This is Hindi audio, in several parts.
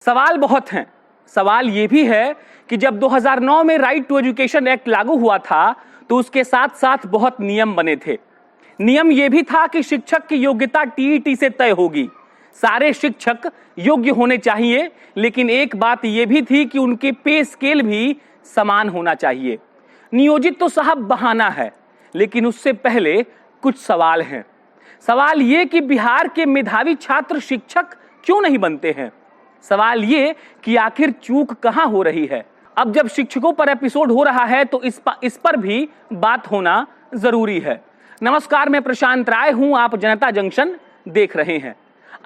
सवाल बहुत हैं। सवाल ये भी है कि जब 2009 में राइट टू एजुकेशन एक्ट लागू हुआ था तो उसके साथ साथ बहुत नियम बने थे। नियम ये भी था कि शिक्षक की योग्यता टीईटी से तय होगी। सारे शिक्षक योग्य होने चाहिए, लेकिन एक बात यह भी थी कि उनके पे स्केल भी समान होना चाहिए। नियोजित तो साहब बहाना है, लेकिन उससे पहले कुछ सवाल हैं। सवाल ये कि बिहार के मेधावी छात्र शिक्षक क्यों नहीं बनते हैं। सवाल ये कि आखिर चूक कहां हो रही है। अब जब शिक्षकों पर एपिसोड हो रहा है तो इस पर भी बात होना जरूरी है। नमस्कार, मैं प्रशांत राय हूं, आप जनता जंक्शन देख रहे हैं।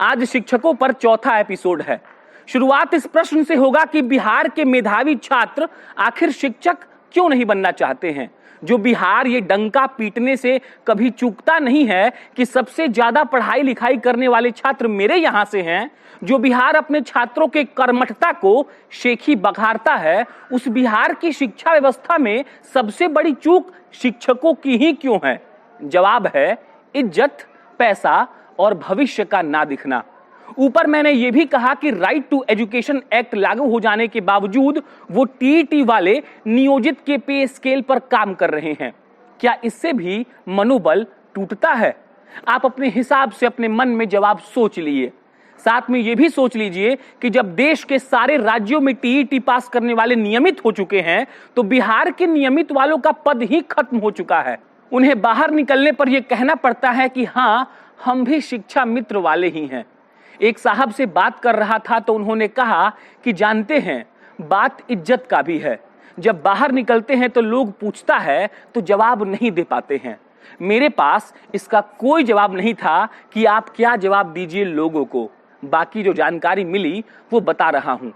आज शिक्षकों पर चौथा एपिसोड है। शुरुआत इस प्रश्न से होगा कि बिहार के मेधावी छात्र आखिर शिक्षक क्यों नहीं बनना चाहते हैं। जो बिहार ये डंका पीटने से कभी चूकता नहीं है कि सबसे ज्यादा पढ़ाई लिखाई करने वाले छात्र मेरे यहां से हैं। जो बिहार अपने छात्रों के कर्मठता को शेखी बघारता है, उस बिहार की शिक्षा व्यवस्था में सबसे बड़ी चूक शिक्षकों की ही क्यों है। जवाब है इज्जत, पैसा और भविष्य का ना दिखना। ऊपर मैंने यह भी कहा कि राइट टू एजुकेशन एक्ट लागू हो जाने के बावजूद वो टीईटी वाले नियोजित के पे स्केल पर काम कर रहे हैं। क्या इससे भी मनोबल टूटता है? आप अपने हिसाब से अपने मन में जवाब सोच लिए। साथ में यह भी सोच लीजिए कि जब देश के सारे राज्यों में टीईटी पास करने वाले नियमित हो चुके हैं तो बिहार के नियमित वालों का पद ही खत्म हो चुका है। उन्हें बाहर निकलने पर यह कहना पड़ता है कि हाँ, हम भी शिक्षा मित्र वाले ही हैं। एक साहब से बात कर रहा था तो उन्होंने कहा कि जानते हैं, बात इज्जत का भी है। जब बाहर निकलते हैं तो लोग पूछता है तो जवाब नहीं दे पाते हैं। मेरे पास इसका कोई जवाब नहीं था कि आप क्या जवाब दीजिए लोगों को। बाकी जो जानकारी मिली वो बता रहा हूं।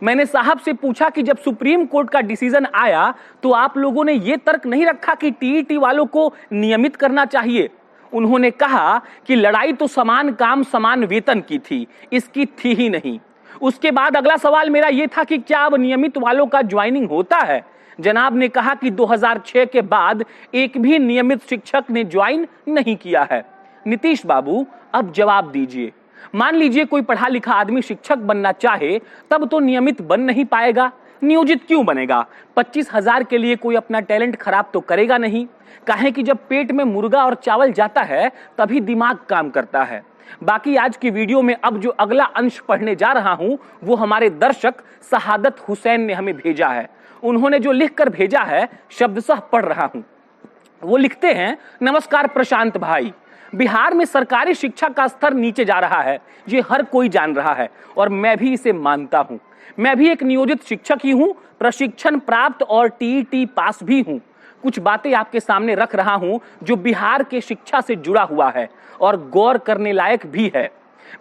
मैंने साहब से पूछा कि जब सुप्रीम कोर्ट का डिसीजन आया तो आप लोगों ने ये तर्क नहीं रखा कि टीईटी वालों को नियमित करना चाहिए। उन्होंने कहा कि लड़ाई तो समान काम समान वेतन की थी, इसकी थी ही नहीं। उसके बाद अगला सवाल मेरा यह था कि क्या अब नियमित वालों का ज्वाइनिंग होता है। जनाब ने कहा कि 2006 के बाद एक भी नियमित शिक्षक ने ज्वाइन नहीं किया है। नीतीश बाबू, अब जवाब दीजिए। मान लीजिए कोई पढ़ा लिखा आदमी शिक्षक बनना चाहे, तब तो नियमित बन नहीं पाएगा, नियोजित क्यों बनेगा। 25,000 के लिए कोई अपना टैलेंट खराब तो करेगा नहीं। काहे कि जब पेट में मुर्गा और चावल जाता है तभी दिमाग काम करता है। बाकी आज की वीडियो में अब जो अगला अंश पढ़ने जा रहा हूं वो हमारे दर्शक शहादत हुसैन ने हमें भेजा है। उन्होंने जो लिखकर भेजा है शब्दशः पढ़ रहा हूं। वो लिखते हैं, नमस्कार प्रशांत भाई, बिहार में सरकारी शिक्षा का स्तर नीचे जा रहा है, ये हर कोई जान रहा है और मैं भी इसे मानता हूं। मैं भी एक नियोजित शिक्षक ही हूं, प्रशिक्षण प्राप्त और टीईटी पास भी हूं। कुछ बातें आपके सामने रख रहा हूं जो बिहार के शिक्षा से जुड़ा हुआ है और गौर करने लायक भी है।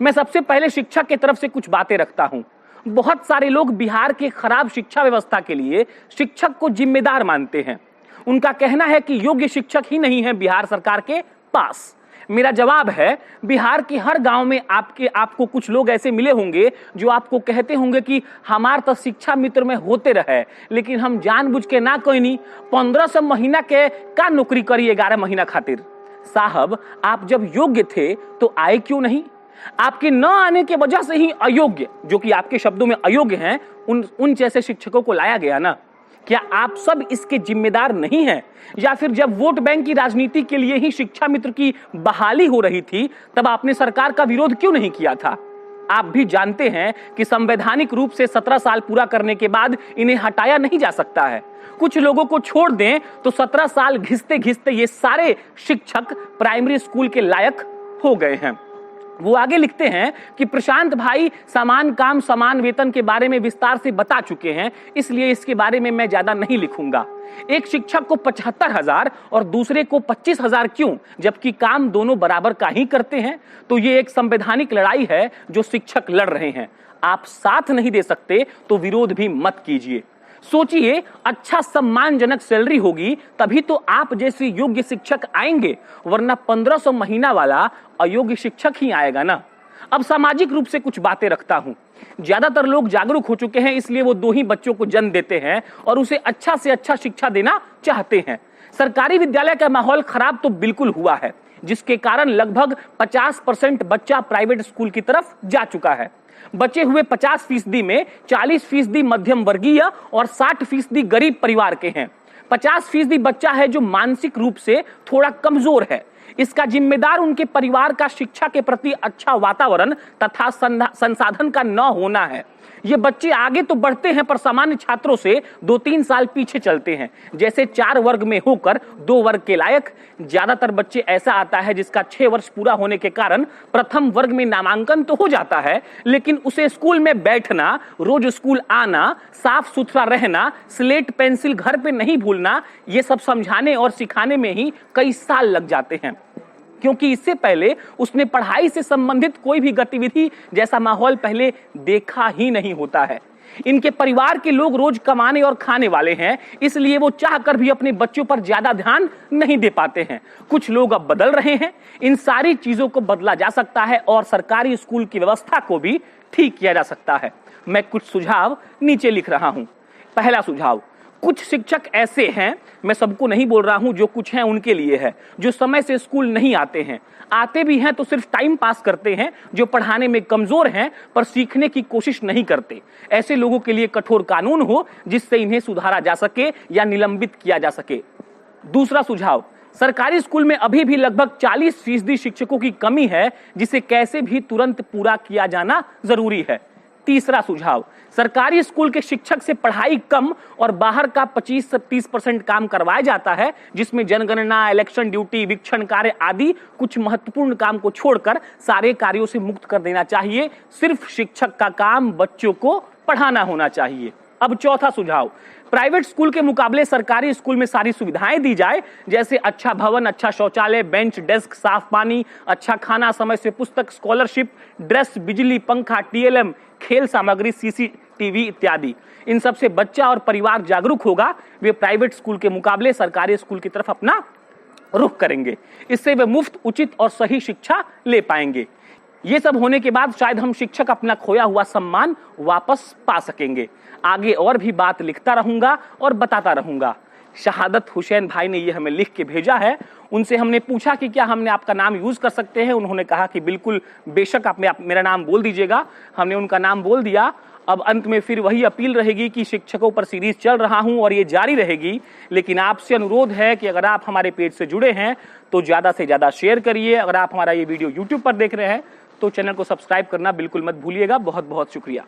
मैं सबसे पहले शिक्षक की तरफ से कुछ बातें रखता हूं। बहुत सारे लोग बिहार के खराब शिक्षा व्यवस्था के लिए शिक्षक को जिम्मेदार मानते हैं। उनका कहना है कि योग्य शिक्षक ही नहीं है बिहार सरकार के पास। मेरा जवाब है, बिहार के हर गांव में आपको कुछ लोग ऐसे मिले होंगे जो आपको कहते होंगे कि हमार तो शिक्षा मित्र में होते रहे, लेकिन हम जानबूझ के ना कोई नहीं 1500 महीना के का नौकरी करी 11 महीना खातिर। साहब, आप जब योग्य थे तो आए क्यों नहीं? आपके न आने के वजह से ही अयोग्य, जो कि आपके शब्दों में अयोग्य हैं, उन जैसे शिक्षकों को लाया गया ना। क्या आप सब इसके जिम्मेदार नहीं हैं? या फिर जब वोट बैंक की राजनीति के लिए ही शिक्षा मित्र की बहाली हो रही थी तब आपने सरकार का विरोध क्यों नहीं किया था? आप भी जानते हैं कि संवैधानिक रूप से 17 साल पूरा करने के बाद इन्हें हटाया नहीं जा सकता है। कुछ लोगों को छोड़ दें तो 17 साल घिसते घिसते ये सारे शिक्षक प्राइमरी स्कूल के लायक हो गए हैं। वो आगे लिखते हैं कि प्रशांत भाई समान काम समान वेतन के बारे में विस्तार से बता चुके हैं, इसलिए इसके बारे में मैं ज्यादा नहीं लिखूंगा। एक शिक्षक को 75,000 और दूसरे को 25,000 क्यों, जबकि काम दोनों बराबर का ही करते हैं। तो ये एक संवैधानिक लड़ाई है जो शिक्षक लड़ रहे हैं। आप साथ नहीं दे सकते तो विरोध भी मत कीजिए। सोचिए, अच्छा सम्मानजनक सैलरी होगी तभी तो आप जैसे योग्य शिक्षक आएंगे, वरना 1500 महीना वाला अयोग्य शिक्षक ही आएगा ना। अब सामाजिक रूप से कुछ बातें रखता हूं। ज्यादातर लोग जागरूक हो चुके हैं, इसलिए वो 2 ही बच्चों को जन्म देते हैं और उसे अच्छा से अच्छा शिक्षा देना चाहते हैं। सरकारी विद्यालय का माहौल खराब तो बिल्कुल हुआ है, जिसके कारण लगभग 50% बच्चा प्राइवेट स्कूल की तरफ जा चुका है। बचे हुए 50% में 40% मध्यम वर्गीय और 60% गरीब परिवार के हैं। 50% बच्चा है जो मानसिक रूप से थोड़ा कमजोर है। इसका जिम्मेदार उनके परिवार का शिक्षा के प्रति अच्छा वातावरण तथा संसाधन का न होना है। ये बच्चे आगे तो बढ़ते हैं पर सामान्य छात्रों से 2-3 साल पीछे चलते हैं। जैसे 4 वर्ग में होकर 2 वर्ग के लायक। ज्यादातर बच्चे ऐसा आता है जिसका 6 वर्ष पूरा होने के कारण प्रथम वर्ग में नामांकन तो हो जाता है, लेकिन उसे स्कूल में बैठना, रोज स्कूल आना, साफ सुथरा रहना, स्लेट पेंसिल घर पे नहीं भूलना, ये सब समझाने और सिखाने में ही कई साल लग जाते हैं, क्योंकि इससे पहले उसने पढ़ाई से संबंधित कोई भी गतिविधि जैसा माहौल पहले देखा ही नहीं होता है। इनके परिवार के लोग रोज कमाने और खाने वाले हैं, इसलिए वो चाहकर भी अपने बच्चों पर ज्यादा ध्यान नहीं दे पाते हैं। कुछ लोग अब बदल रहे हैं। इन सारी चीजों को बदला जा सकता है और सरकारी स्कूल की व्यवस्था को भी ठीक किया जा सकता है। मैं कुछ सुझाव नीचे लिख रहा हूं। पहला सुझाव, कुछ शिक्षक ऐसे हैं, मैं सबको नहीं बोल रहा हूं, जो कुछ हैं उनके लिए है, जो समय से स्कूल नहीं आते हैं, आते भी हैं तो सिर्फ टाइम पास करते हैं, जो पढ़ाने में कमजोर हैं पर सीखने की कोशिश नहीं करते। ऐसे लोगों के लिए कठोर कानून हो जिससे इन्हें सुधारा जा सके या निलंबित किया जा सके। दूसरा सुझाव, सरकारी स्कूल में अभी भी लगभग 40% शिक्षकों की कमी है, जिसे कैसे भी तुरंत पूरा किया जाना जरूरी है। तीसरा सुझाव, सरकारी स्कूल के शिक्षक से पढ़ाई कम और बाहर का 25 से 30% काम करवाया जाता है, जिसमें जनगणना, इलेक्शन ड्यूटी, वीक्षण कार्य आदि कुछ महत्वपूर्ण काम को छोड़कर सारे कार्यों से मुक्त कर देना चाहिए। सिर्फ शिक्षक का काम बच्चों को पढ़ाना होना चाहिए। अब चौथा सुझाव, प्राइवेट स्कूल के मुकाबले सरकारी स्कूल में सारी सुविधाएं दी जाए, जैसे अच्छा भवन, अच्छा शौचालय, बेंच, डेस्क, साफ पानी, अच्छा खाना, समय से पुस्तक, स्कॉलरशिप, ड्रेस, बिजली, पंखा, TLM, खेल सामग्री, CCTV इत्यादि। इन सब से बच्चा और परिवार जागरूक होगा, वे प्राइवेट स्कूल के मुकाबले सरकारी स्कूल की तरफ अपना रुख करेंगे। इससे वे मुफ्त, उचित और सही शिक्षा ले पाएंगे। ये सब होने के बाद शायद हम शिक्षक अपना खोया हुआ सम्मान वापस पा सकेंगे। आगे और भी बात लिखता रहूंगा और बताता रहूंगा। शहादत हुसैन भाई ने ये हमें लिख के भेजा है। उनसे हमने पूछा कि क्या हमने आपका नाम यूज कर सकते हैं। उन्होंने कहा कि बिल्कुल, बेशक आप मेरा नाम बोल दीजिएगा। हमने उनका नाम बोल दिया। अब अंत में फिर वही अपील रहेगी कि शिक्षकों पर सीरीज चल रहा हूं और ये जारी रहेगी, लेकिन आपसे अनुरोध है कि अगर आप हमारे पेज से जुड़े हैं तो ज्यादा से ज्यादा शेयर करिए। अगर आप हमारा ये वीडियो YouTube पर देख रहे हैं तो चैनल को सब्सक्राइब करना बिल्कुल मत भूलिएगा। बहुत बहुत शुक्रिया।